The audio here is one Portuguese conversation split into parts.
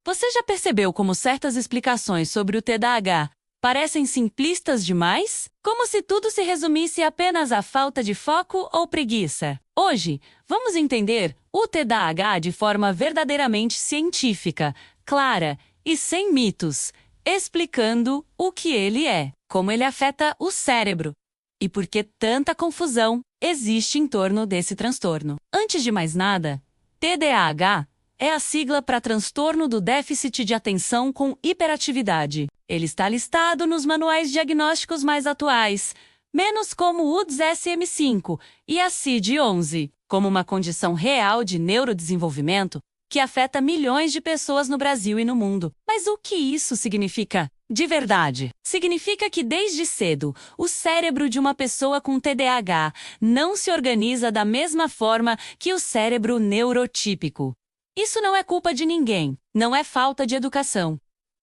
Você já percebeu como certas explicações sobre o TDAH parecem simplistas demais? Como se tudo se resumisse apenas à falta de foco ou preguiça. Hoje, vamos entender o TDAH de forma verdadeiramente científica, clara e sem mitos, explicando o que ele é, como ele afeta o cérebro e por que tanta confusão existe em torno desse transtorno. Antes de mais nada, TDAH é a sigla para transtorno do déficit de atenção com hiperatividade. Ele está listado nos manuais diagnósticos mais atuais, menos como o DSM-5 e a CID-11, como uma condição real de neurodesenvolvimento que afeta milhões de pessoas no Brasil e no mundo. Mas o que isso significa? De verdade, significa que desde cedo, o cérebro de uma pessoa com TDAH não se organiza da mesma forma que o cérebro neurotípico. Isso não é culpa de ninguém, não é falta de educação,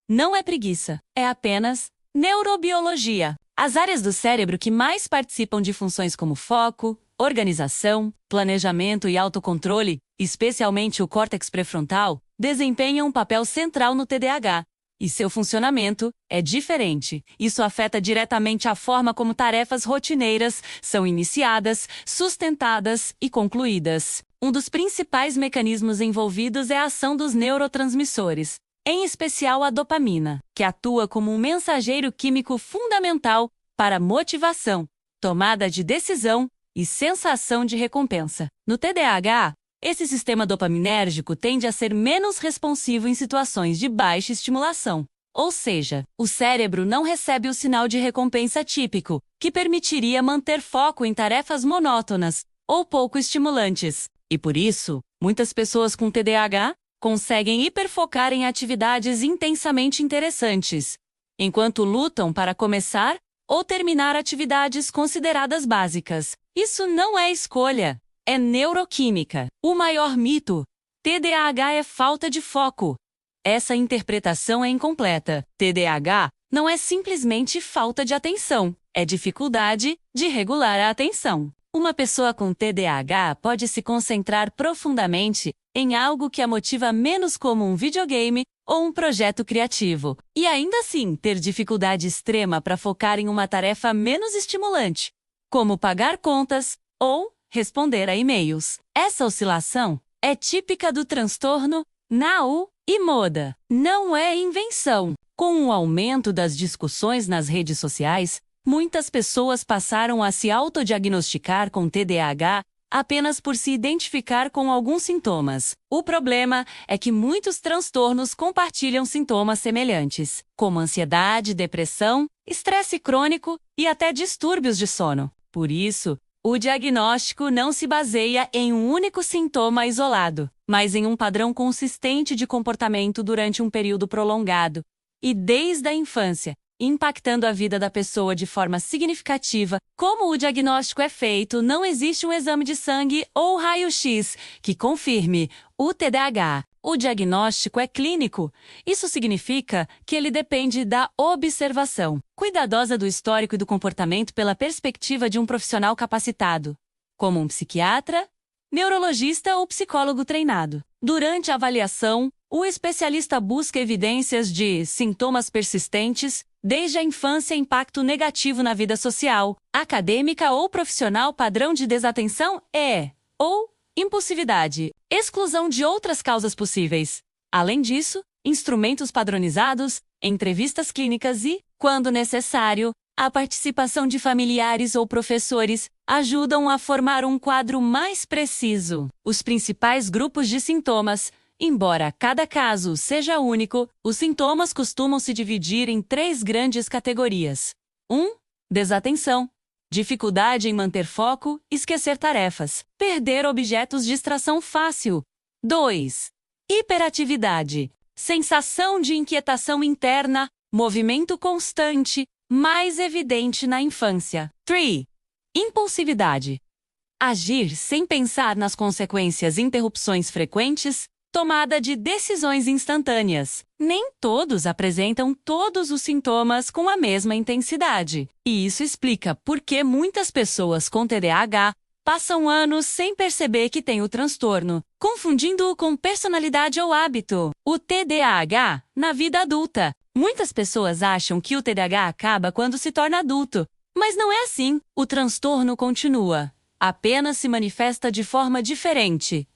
não é preguiça, é apenas neurobiologia. As áreas do cérebro que mais participam de funções como foco, organização, planejamento e autocontrole, especialmente o córtex pré-frontal, desempenham um papel central no TDAH. E seu funcionamento é diferente. Isso afeta diretamente a forma como tarefas rotineiras são iniciadas, sustentadas e concluídas. Um dos principais mecanismos envolvidos é a ação dos neurotransmissores, em especial a dopamina, que atua como um mensageiro químico fundamental para motivação, tomada de decisão e sensação de recompensa. No TDAH, esse sistema dopaminérgico tende a ser menos responsivo em situações de baixa estimulação. Ou seja, o cérebro não recebe o sinal de recompensa típico, que permitiria manter foco em tarefas monótonas ou pouco estimulantes. E por isso, muitas pessoas com TDAH conseguem hiperfocar em atividades intensamente interessantes, enquanto lutam para começar ou terminar atividades consideradas básicas. Isso não é escolha. É neuroquímica. O maior mito: TDAH é falta de foco. Essa interpretação é incompleta. TDAH não é simplesmente falta de atenção, é dificuldade de regular a atenção. Uma pessoa com TDAH pode se concentrar profundamente em algo que a motiva menos como um videogame ou um projeto criativo, e ainda assim ter dificuldade extrema para focar em uma tarefa menos estimulante, como pagar contas ou responder a e-mails. Essa oscilação é típica do transtorno NAU e MODA. Não é invenção. Com o aumento das discussões nas redes sociais, muitas pessoas passaram a se autodiagnosticar com TDAH apenas por se identificar com alguns sintomas. O problema é que muitos transtornos compartilham sintomas semelhantes, como ansiedade, depressão, estresse crônico e até distúrbios de sono. Por isso, o diagnóstico não se baseia em um único sintoma isolado, mas em um padrão consistente de comportamento durante um período prolongado e desde a infância, impactando a vida da pessoa de forma significativa. Como o diagnóstico é feito, não existe um exame de sangue ou raio-x que confirme o TDAH. O diagnóstico é clínico. Isso significa que ele depende da observação cuidadosa do histórico e do comportamento pela perspectiva de um profissional capacitado, como um psiquiatra, neurologista ou psicólogo treinado. Durante a avaliação, o especialista busca evidências de sintomas persistentes, desde a infância, impacto negativo na vida social, acadêmica ou profissional, padrão de desatenção ou impulsividade, exclusão de outras causas possíveis. Além disso, instrumentos padronizados, entrevistas clínicas e, quando necessário, a participação de familiares ou professores ajudam a formar um quadro mais preciso. Os principais grupos de sintomas. Embora cada caso seja único, os sintomas costumam se dividir em 3 grandes categorias. 1. Desatenção. Dificuldade em manter foco, esquecer tarefas, perder objetos de distração fácil. 2. Hiperatividade. Sensação de inquietação interna, movimento constante, mais evidente na infância. 3. Impulsividade. Agir sem pensar nas consequências, interrupções frequentes, tomada de decisões instantâneas. Nem todos apresentam todos os sintomas com a mesma intensidade. E isso explica por que muitas pessoas com TDAH passam anos sem perceber que têm o transtorno, confundindo-o com personalidade ou hábito. O TDAH na vida adulta. Muitas pessoas acham que o TDAH acaba quando se torna adulto, mas não é assim. O transtorno continua, apenas se manifesta de forma diferente,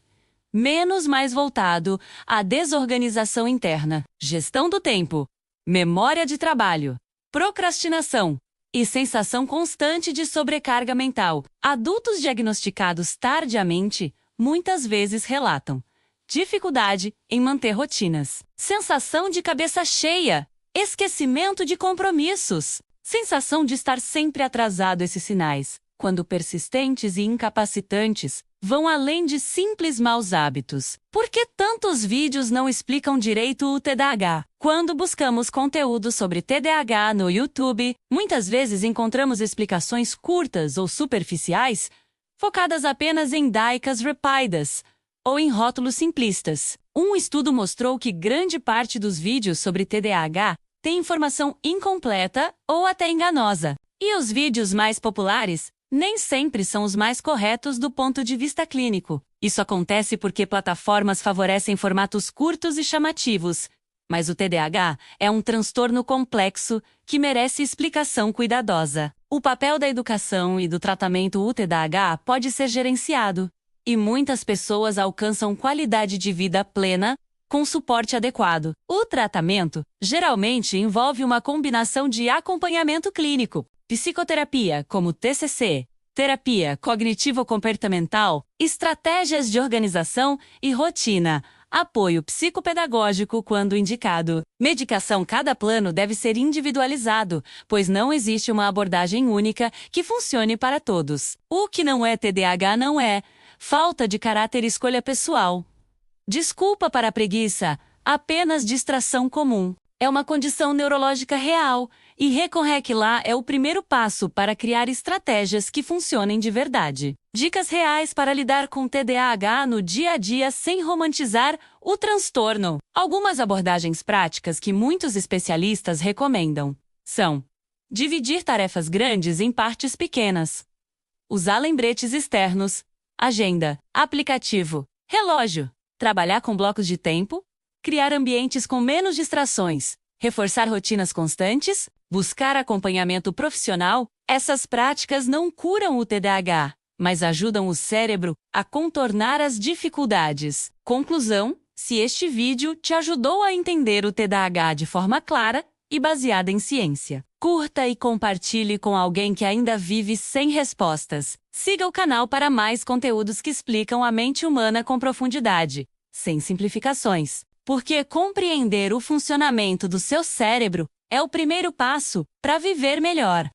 menos mais voltado à desorganização interna, gestão do tempo, memória de trabalho, procrastinação e sensação constante de sobrecarga mental. Adultos diagnosticados tardiamente muitas vezes relatam dificuldade em manter rotinas, sensação de cabeça cheia, esquecimento de compromissos, sensação de estar sempre atrasado. Esses sinais, quando persistentes e incapacitantes, vão além de simples maus hábitos. Por que tantos vídeos não explicam direito o TDAH? Quando buscamos conteúdo sobre TDAH no YouTube, muitas vezes encontramos explicações curtas ou superficiais, focadas apenas em dicas rápidas ou em rótulos simplistas. Um estudo mostrou que grande parte dos vídeos sobre TDAH tem informação incompleta ou até enganosa. E os vídeos mais populares nem sempre são os mais corretos do ponto de vista clínico. Isso acontece porque plataformas favorecem formatos curtos e chamativos. Mas o TDAH é um transtorno complexo que merece explicação cuidadosa. O papel da educação e do tratamento do TDAH pode ser gerenciado, e muitas pessoas alcançam qualidade de vida plena com suporte adequado. O tratamento geralmente envolve uma combinação de acompanhamento clínico, psicoterapia, como TCC, terapia cognitivo-comportamental, estratégias de organização e rotina, apoio psicopedagógico quando indicado. Medicação. Cada plano deve ser individualizado, pois não existe uma abordagem única que funcione para todos. O que não é TDAH não é falta de caráter, escolha pessoal. Desculpa para a preguiça, apenas distração comum. É uma condição neurológica real, e reconhecer lá é o primeiro passo para criar estratégias que funcionem de verdade. Dicas reais para lidar com TDAH no dia a dia sem romantizar o transtorno. Algumas abordagens práticas que muitos especialistas recomendam são: dividir tarefas grandes em partes pequenas, usar lembretes externos, agenda, aplicativo, relógio, trabalhar com blocos de tempo, criar ambientes com menos distrações, reforçar rotinas constantes, buscar acompanhamento profissional. Essas práticas não curam o TDAH, mas ajudam o cérebro a contornar as dificuldades. Conclusão: se este vídeo te ajudou a entender o TDAH de forma clara e baseada em ciência, curta e compartilhe com alguém que ainda vive sem respostas. Siga o canal para mais conteúdos que explicam a mente humana com profundidade, sem simplificações. Porque compreender o funcionamento do seu cérebro é o primeiro passo para viver melhor.